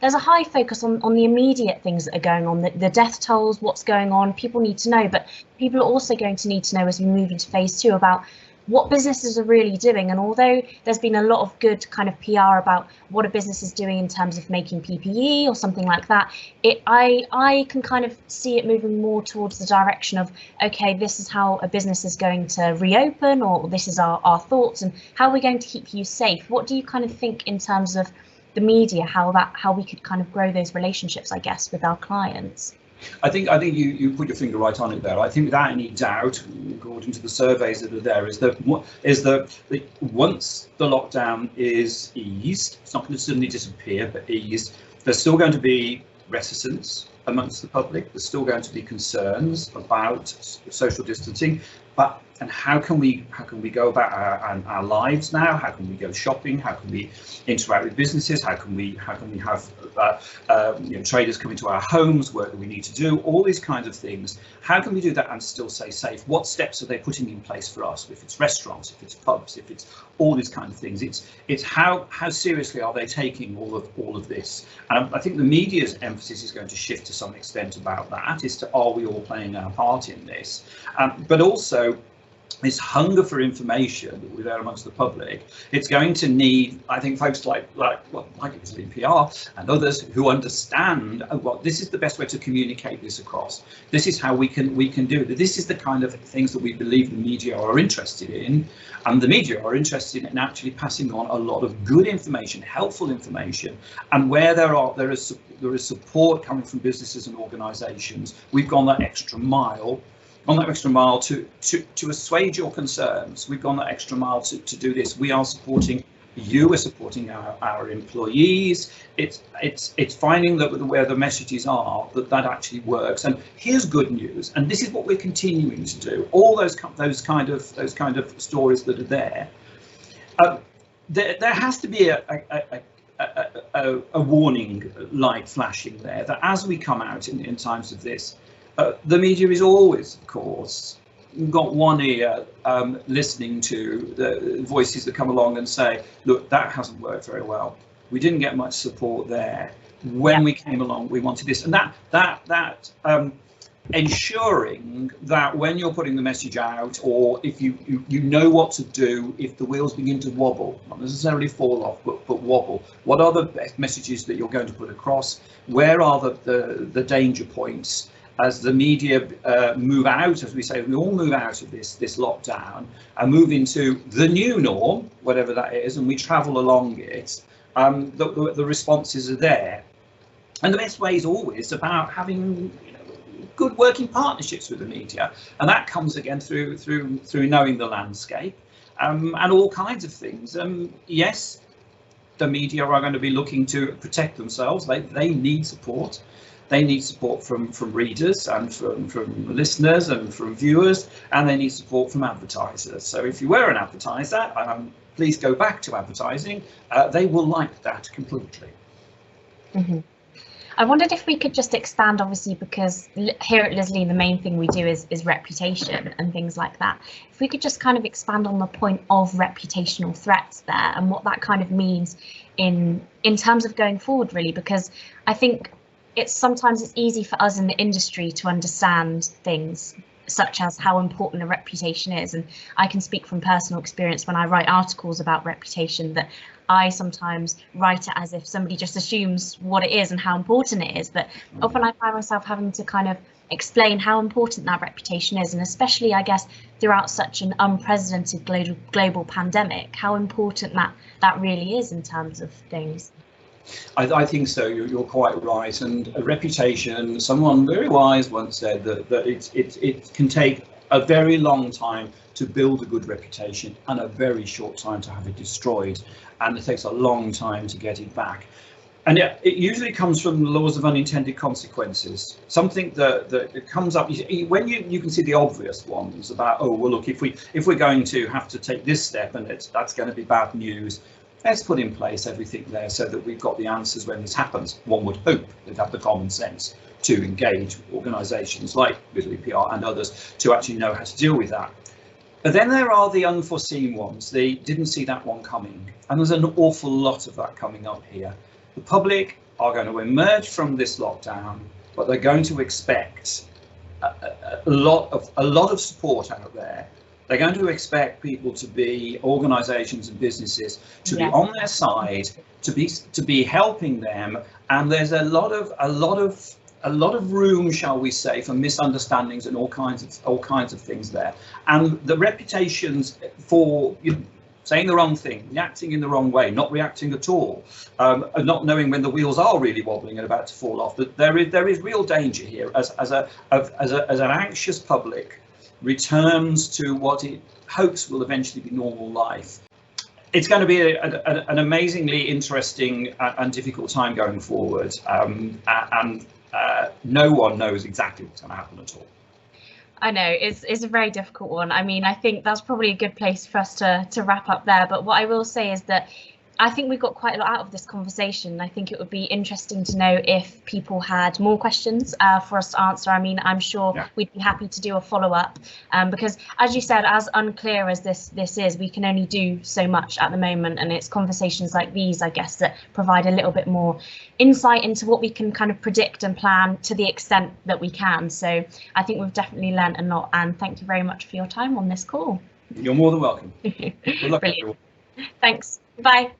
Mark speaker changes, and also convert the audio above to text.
Speaker 1: there's a high focus on the immediate things that are going on, the death tolls, what's going on. People need to know, but people are also going to need to know as we move into phase 2 about what businesses are really doing. And although there's been a lot of good kind of PR about what a business is doing in terms of making PPE or something like that, I can kind of see it moving more towards the direction of, okay, this is how a business is going to reopen, or this is our thoughts, and how we're going to keep you safe. What do you kind of think in terms of the media, how we could kind of grow those relationships, I guess, with our clients?
Speaker 2: I think you put your finger right on it there. I think without any doubt, according to the surveys that are there, is that once the lockdown is eased, it's not going to suddenly disappear, but eased, there's still going to be reticence amongst the public. There's still going to be concerns about social distancing, and how can we go about our lives now? How can we go shopping? How can we interact with businesses? How can we have traders come into our homes? What do we need to do? All these kinds of things. How can we do that and still stay safe? What steps are they putting in place for us? If it's restaurants, if it's pubs, if it's all these kind of things, it's how seriously are they taking all of this? And I think the media's emphasis is going to shift to some extent about that, as to are we all playing our part in this, but also this hunger for information that we're there amongst the public. It's going to need, I think, folks like Leslie PR and others who understand what this is the best way to communicate this across. This is how we can do it. This is the kind of things that we believe the media are interested in, and the media are interested in actually passing on a lot of good information, helpful information, and where there is support coming from businesses and organisations. We've gone that extra mile. To assuage your concerns. We've gone that extra mile to do this. We are supporting you, we're supporting our employees. It's finding that where the messages are, that actually works. And here's good news, and this is what we're continuing to do. All those kind of stories that are there. There has to be a warning light flashing there, that as we come out in times of this, the media is always, of course, got one ear listening to the voices that come along and say, look, that hasn't worked very well. We didn't get much support there. When we came along, we wanted this. And that ensuring that when you're putting the message out, or if you know what to do if the wheels begin to wobble, not necessarily fall off, but wobble, what are the messages that you're going to put across? Where are the danger points? As the media move out, as we say, we all move out of this lockdown and move into the new norm, whatever that is, and we travel along it, the responses are there. And the best way is always about having good working partnerships with the media, and that comes again through knowing the landscape and all kinds of things. Yes, the media are going to be looking to protect themselves. They need support. They need support from readers and from listeners and from viewers, and they need support from advertisers. So if you were an advertiser, please go back to advertising. They will like that completely.
Speaker 1: Mm-hmm. I wondered if we could just expand, obviously, because here at Leslie, the main thing we do is reputation and things like that. If we could just kind of expand on the point of reputational threats there and what that kind of means in terms of going forward, really, because I think sometimes it's easy for us in the industry to understand things such as how important a reputation is. And I can speak from personal experience when I write articles about reputation, that I sometimes write it as if somebody just assumes what it is and how important it is. But often I find myself having to kind of explain how important that reputation is. And especially, I guess, throughout such an unprecedented global pandemic, how important that really is in terms of things.
Speaker 2: I think so. You're quite right. And a reputation, someone very wise once said that it can take a very long time to build a good reputation and a very short time to have it destroyed. And it takes a long time to get it back. And it usually comes from the laws of unintended consequences. Something that comes up when you can see the obvious ones about, oh, well, look, if we're going to have to take this step and that's going to be bad news, let's put in place everything there so that we've got the answers when this happens. One would hope they'd have the common sense to engage organisations like Leslie PR and others to actually know how to deal with that. But then there are the unforeseen ones. They didn't see that one coming. And there's an awful lot of that coming up here. The public are going to emerge from this lockdown, but they're going to expect a lot of support out there. They're going to expect people to be, organisations and businesses, to be on their side, to be helping them, and there's a lot of room, shall we say, for misunderstandings and all kinds of things there. And the reputations for saying the wrong thing, reacting in the wrong way, not reacting at all, not knowing when the wheels are really wobbling and about to fall off. That there is real danger here as an anxious public returns to what it hopes will eventually be normal life. It's going to be an amazingly interesting and difficult time going forward, and no one knows exactly what's going to happen at all.
Speaker 1: I know it's a very difficult one. I mean, I think that's probably a good place for us to wrap up there. But what I will say is that I think we got quite a lot out of this conversation. I think it would be interesting to know if people had more questions for us to answer. I mean, I'm sure we'd be happy to do a follow-up because, as you said, as unclear as this is, we can only do so much at the moment. And it's conversations like these, I guess, that provide a little bit more insight into what we can kind of predict and plan to the extent that we can. So I think we've definitely learned a lot. And thank you very much for your time on this call.
Speaker 2: You're more than welcome. Good luck, everyone.
Speaker 1: Thanks. Bye.